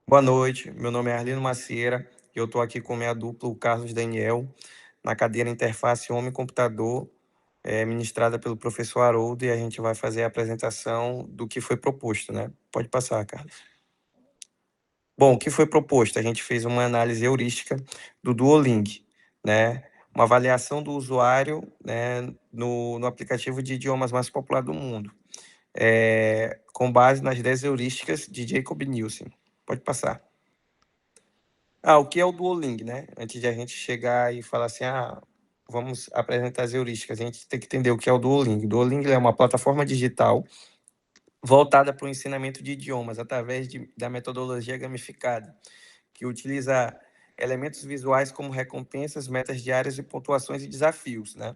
Boa noite, meu nome é Arlindo Macieira e eu estou aqui com minha dupla, o Carlos Daniel, na cadeira Interface Homem-Computador, ministrada pelo professor Haroldo, e a gente vai fazer a apresentação do que foi proposto, né? Pode passar, Carlos. Bom, o que foi proposto? A gente fez uma análise heurística do Duolingo, né? Uma avaliação do usuário, né, no aplicativo de idiomas mais popular do mundo, com base nas 10 heurísticas de Jacob Nielsen. Pode passar. O que é o Duolingo, né? Antes de a gente chegar e falar assim, vamos apresentar as heurísticas, a gente tem que entender o que é o Duolingo. O Duolingo é uma plataforma digital voltada para o ensinamento de idiomas através da metodologia gamificada, que utiliza elementos visuais como recompensas, metas diárias e pontuações e desafios, né?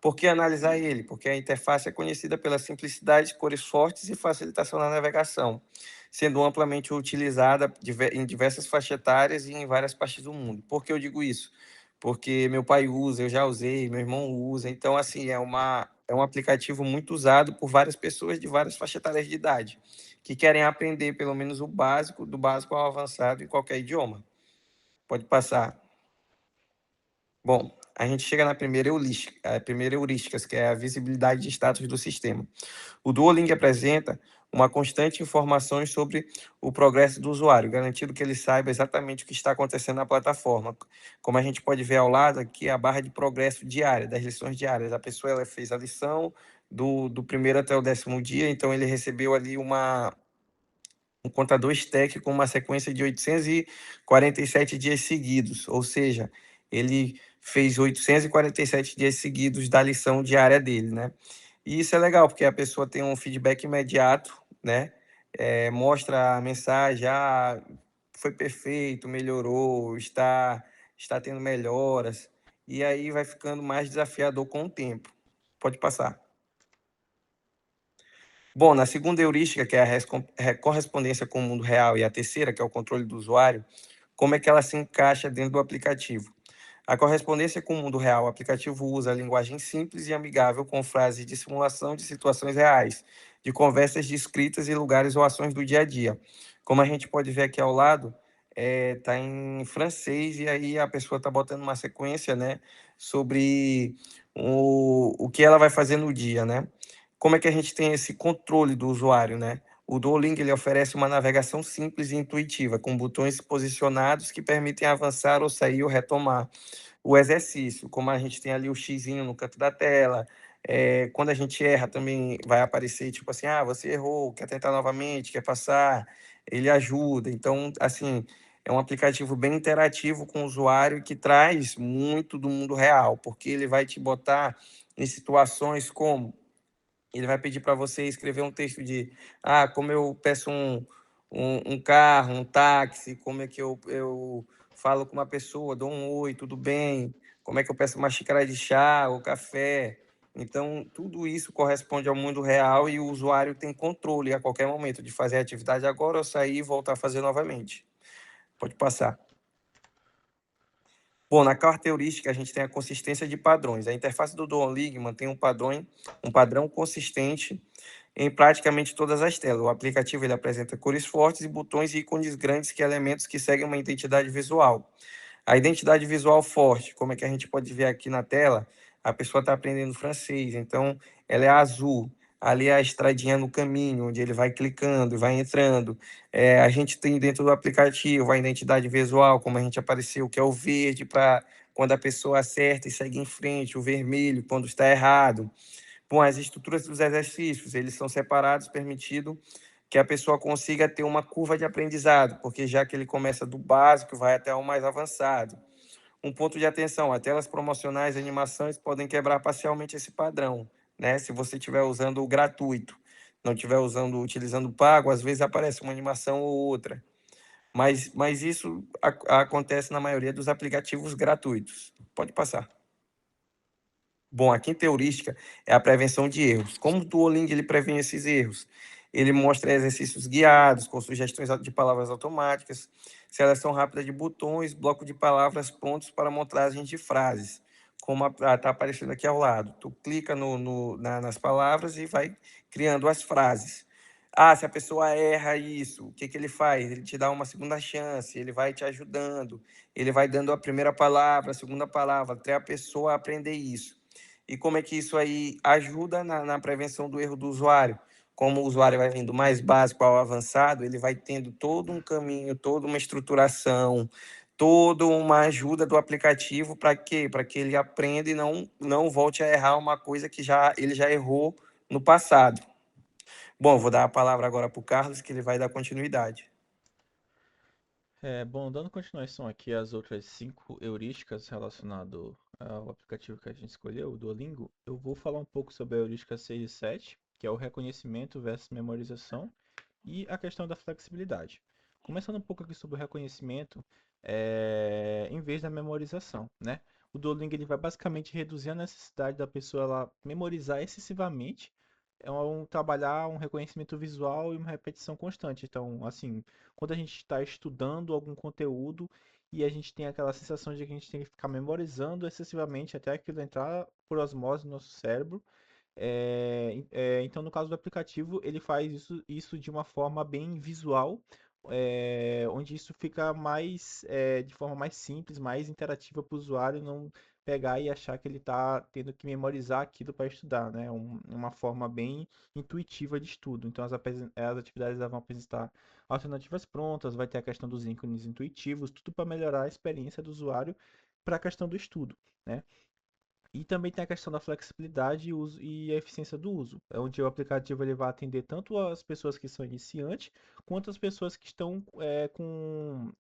Por que analisar ele? Porque a interface é conhecida pela simplicidade, cores fortes e facilitação na navegação, sendo amplamente utilizada em diversas faixas etárias e em várias partes do mundo. Por que eu digo isso? Porque meu pai usa, eu já usei, meu irmão usa, então, assim, é um aplicativo muito usado por várias pessoas de várias faixas etárias de idade, que querem aprender pelo menos o básico, do básico ao avançado em qualquer idioma. Pode passar. Bom, a gente chega na primeira heurística, que é a visibilidade de status do sistema. O Duolingo apresenta uma constante informação sobre o progresso do usuário, garantindo que ele saiba exatamente o que está acontecendo na plataforma. Como a gente pode ver ao lado aqui, a barra de progresso diária, das lições diárias. A pessoa ela fez a lição do primeiro até o 10º dia, então ele recebeu ali um contador stack com uma sequência de 847 dias seguidos, ou seja, ele fez 847 dias seguidos da lição diária dele, né? E isso é legal, porque a pessoa tem um feedback imediato, né? Mostra a mensagem, foi perfeito, melhorou, está tendo melhoras, e aí vai ficando mais desafiador com o tempo. Pode passar. Bom, na segunda heurística, que é a correspondência com o mundo real, e a terceira, que é o controle do usuário, como é que ela se encaixa dentro do aplicativo? A correspondência com o mundo real, o aplicativo usa a linguagem simples e amigável com frases de simulação de situações reais, de conversas descritas em lugares ou ações do dia a dia. Como a gente pode ver aqui ao lado, está em francês e aí a pessoa está botando uma sequência, né, sobre o que ela vai fazer no dia, né? Como é que a gente tem esse controle do usuário, né? O Duolingo ele oferece uma navegação simples e intuitiva, com botões posicionados que permitem avançar ou sair ou retomar o exercício, como a gente tem ali o xizinho no canto da tela. Quando a gente erra, também vai aparecer, tipo assim, você errou, quer tentar novamente, quer passar, ele ajuda. Então, assim, é um aplicativo bem interativo com o usuário que traz muito do mundo real, porque ele vai te botar em situações como ele vai pedir para você escrever um texto de como eu peço um carro, um táxi, como é que eu falo com uma pessoa, dou um oi, tudo bem, como é que eu peço uma xícara de chá ou café. Então, tudo isso corresponde ao mundo real e o usuário tem controle a qualquer momento de fazer a atividade agora ou sair e voltar a fazer novamente. Pode passar. Bom, na quarta heurística, a gente tem a consistência de padrões. A interface do Duolingo mantém um padrão consistente em praticamente todas as telas. O aplicativo ele apresenta cores fortes e botões e ícones grandes que elementos que seguem uma identidade visual. A identidade visual forte, como é que a gente pode ver aqui na tela, a pessoa está aprendendo francês, então ela é azul. Ali é a estradinha no caminho, onde ele vai clicando, vai entrando. A gente tem dentro do aplicativo a identidade visual, como a gente apareceu, que é o verde para quando a pessoa acerta e segue em frente, o vermelho quando está errado. Bom, as estruturas dos exercícios, eles são separados, permitido que a pessoa consiga ter uma curva de aprendizado, porque já que ele começa do básico, vai até o mais avançado. Um ponto de atenção, as telas promocionais e animações podem quebrar parcialmente esse padrão, né? Se você estiver usando o gratuito, não estiver utilizando o pago, às vezes aparece uma animação ou outra. Mas isso acontece na maioria dos aplicativos gratuitos. Pode passar. Bom, a quinta heurística é a prevenção de erros. Como o Duolingo ele previne esses erros? Ele mostra exercícios guiados, com sugestões de palavras automáticas, seleção rápida de botões, bloco de palavras prontos para montagens de frases, como está aparecendo aqui ao lado. Tu clica nas palavras e vai criando as frases. Ah, se a pessoa erra isso, o que que ele faz? Ele te dá uma segunda chance, ele vai te ajudando, ele vai dando a primeira palavra, a segunda palavra, até a pessoa aprender isso. E como é que isso aí ajuda na prevenção do erro do usuário? Como o usuário vai vindo mais básico ao avançado, ele vai tendo todo um caminho, toda uma estruturação, toda uma ajuda do aplicativo para quê? Para que ele aprenda e não volte a errar uma coisa que ele já errou no passado. Bom, vou dar a palavra agora para o Carlos, que ele vai dar continuidade. Bom, dando continuação aqui às outras 5 heurísticas relacionado ao aplicativo que a gente escolheu, o Duolingo, eu vou falar um pouco sobre a heurística 6 e 7, que é o reconhecimento versus memorização, e a questão da flexibilidade. Começando um pouco aqui sobre o reconhecimento, em vez da memorização, né? O Duolingo ele vai basicamente reduzir a necessidade da pessoa ela memorizar excessivamente, trabalhar um reconhecimento visual e uma repetição constante. Então, assim, quando a gente está estudando algum conteúdo e a gente tem aquela sensação de que a gente tem que ficar memorizando excessivamente até aquilo entrar por osmose no nosso cérebro, então, no caso do aplicativo, ele faz isso de uma forma bem visual, onde isso fica de forma mais simples, mais interativa para o usuário não pegar e achar que ele está tendo que memorizar aquilo para estudar, né? Uma forma bem intuitiva de estudo. Então, as atividades vão apresentar alternativas prontas, vai ter a questão dos ícones intuitivos, tudo para melhorar a experiência do usuário para a questão do estudo, né? E também tem a questão da flexibilidade e a eficiência do uso, onde o aplicativo ele vai atender tanto as pessoas que são iniciantes, quanto as pessoas que estão com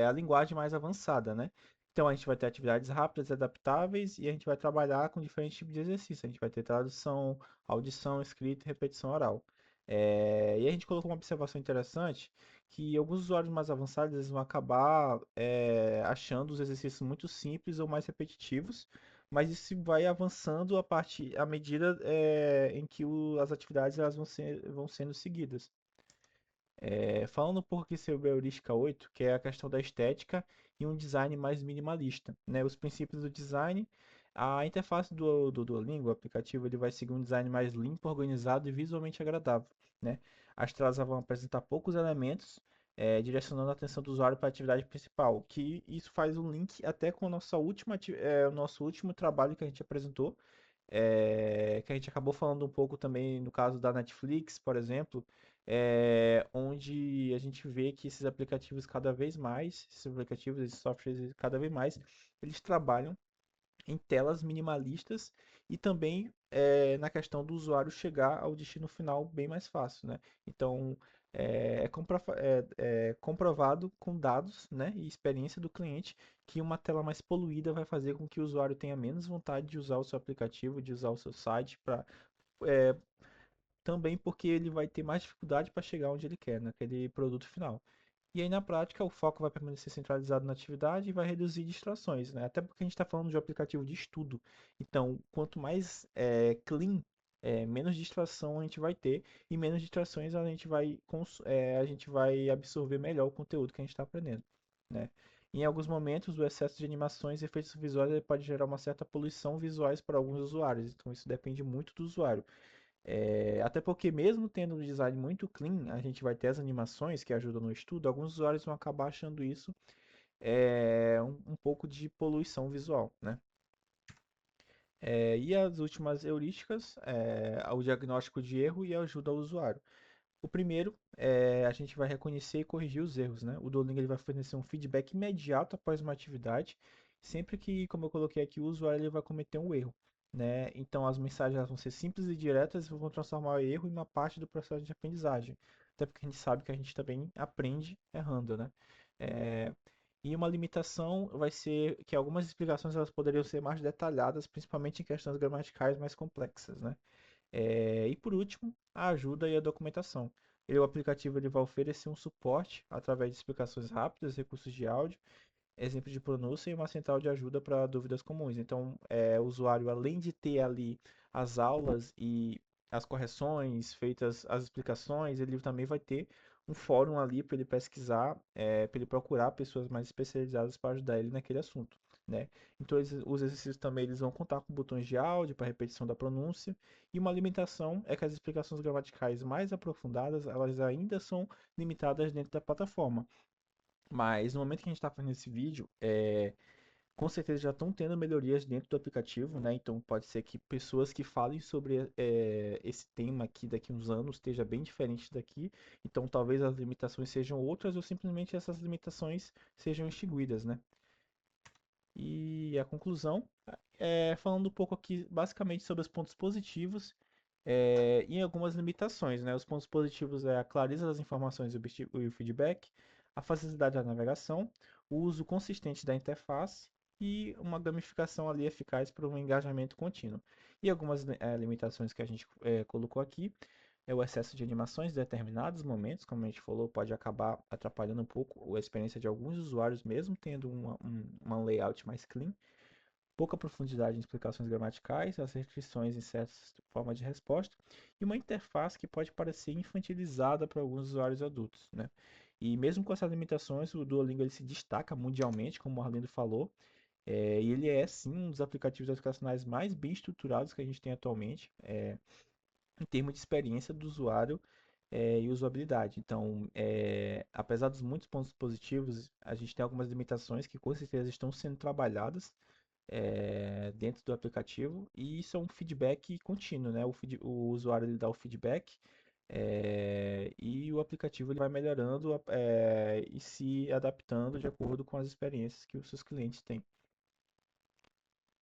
a linguagem mais avançada, né? Então a gente vai ter atividades rápidas, adaptáveis e a gente vai trabalhar com diferentes tipos de exercício. A gente vai ter tradução, audição, escrita e repetição oral. E a gente colocou uma observação interessante que alguns usuários mais avançados eles vão acabar achando os exercícios muito simples ou mais repetitivos, mas isso vai avançando à medida em que as atividades vão sendo seguidas. Falando um pouco aqui sobre a heurística 8, que é a questão da estética e um design mais minimalista, né? Os princípios do design, a interface do Duolingo, o aplicativo, ele vai seguir um design mais limpo, organizado e visualmente agradável, né? As telas vão apresentar poucos elementos, direcionando a atenção do usuário para a atividade principal, que isso faz um link até com a o nosso último trabalho que a gente apresentou, que a gente acabou falando um pouco também no caso da Netflix, por exemplo, onde a gente vê que esses aplicativos, esses softwares, cada vez mais, eles trabalham em telas minimalistas e também na questão do usuário chegar ao destino final bem mais fácil, né? Então, é comprovado com dados, né, e experiência do cliente que uma tela mais poluída vai fazer com que o usuário tenha menos vontade de usar o seu aplicativo, de usar o seu site, também porque ele vai ter mais dificuldade para chegar onde ele quer, naquele produto final. E aí, na prática, o foco vai permanecer centralizado na atividade e vai reduzir distrações, né? Até porque a gente está falando de um aplicativo de estudo. Então, quanto mais clean, menos distração a gente vai ter e menos distrações a gente vai absorver melhor o conteúdo que a gente está aprendendo, né? Em alguns momentos, o excesso de animações e efeitos visuais ele pode gerar uma certa poluição visuais para alguns usuários. Então, isso depende muito do usuário. Até porque mesmo tendo um design muito clean, a gente vai ter as animações que ajudam no estudo, alguns usuários vão acabar achando isso um pouco de poluição visual, né? E as últimas heurísticas, o diagnóstico de erro e a ajuda ao usuário. O primeiro, a gente vai reconhecer e corrigir os erros, né? O Duolingo ele vai fornecer um feedback imediato após uma atividade, sempre que, como eu coloquei aqui, o usuário ele vai cometer um erro, né? Então as mensagens elas vão ser simples e diretas e vão transformar o erro em uma parte do processo de aprendizagem. Até porque a gente sabe que a gente também aprende errando, né? É, e uma limitação vai ser que algumas explicações elas poderiam ser mais detalhadas, principalmente em questões gramaticais mais complexas, né? E por último, a ajuda e a documentação. O aplicativo ele vai oferecer um suporte através de explicações rápidas, recursos de áudio, exemplo de pronúncia e uma central de ajuda para dúvidas comuns. Então, o usuário, além de ter ali as aulas e as correções feitas, as explicações, ele também vai ter um fórum ali para ele pesquisar, para ele procurar pessoas mais especializadas para ajudar ele naquele assunto, né? Então os exercícios também eles vão contar com botões de áudio para repetição da pronúncia e uma limitação é que as explicações gramaticais mais aprofundadas elas ainda são limitadas dentro da plataforma. Mas no momento que a gente está fazendo esse vídeo, com certeza já estão tendo melhorias dentro do aplicativo, né? Então pode ser que pessoas que falem sobre esse tema aqui daqui a uns anos esteja bem diferente daqui. Então talvez as limitações sejam outras ou simplesmente essas limitações sejam extinguidas, né? E a conclusão é falando um pouco aqui basicamente sobre os pontos positivos e algumas limitações, né? Os pontos positivos é a clareza das informações e o feedback, a facilidade da navegação, o uso consistente da interface e uma gamificação ali eficaz para um engajamento contínuo. E algumas limitações que a gente colocou aqui é o excesso de animações em determinados momentos, como a gente falou, pode acabar atrapalhando um pouco a experiência de alguns usuários, mesmo tendo uma layout mais clean. Pouca profundidade em explicações gramaticais, as restrições em certas formas de resposta, e uma interface que pode parecer infantilizada para alguns usuários adultos, né? E mesmo com essas limitações, o Duolingo ele se destaca mundialmente, como o Arlindo falou, e ele é sim um dos aplicativos educacionais mais bem estruturados que a gente tem atualmente, em termos de experiência do usuário e usabilidade. Então, apesar dos muitos pontos positivos, a gente tem algumas limitações que com certeza estão sendo trabalhadas dentro do aplicativo e isso é um feedback contínuo, né? O usuário ele dá o feedback e o aplicativo ele vai melhorando e se adaptando de acordo com as experiências que os seus clientes têm.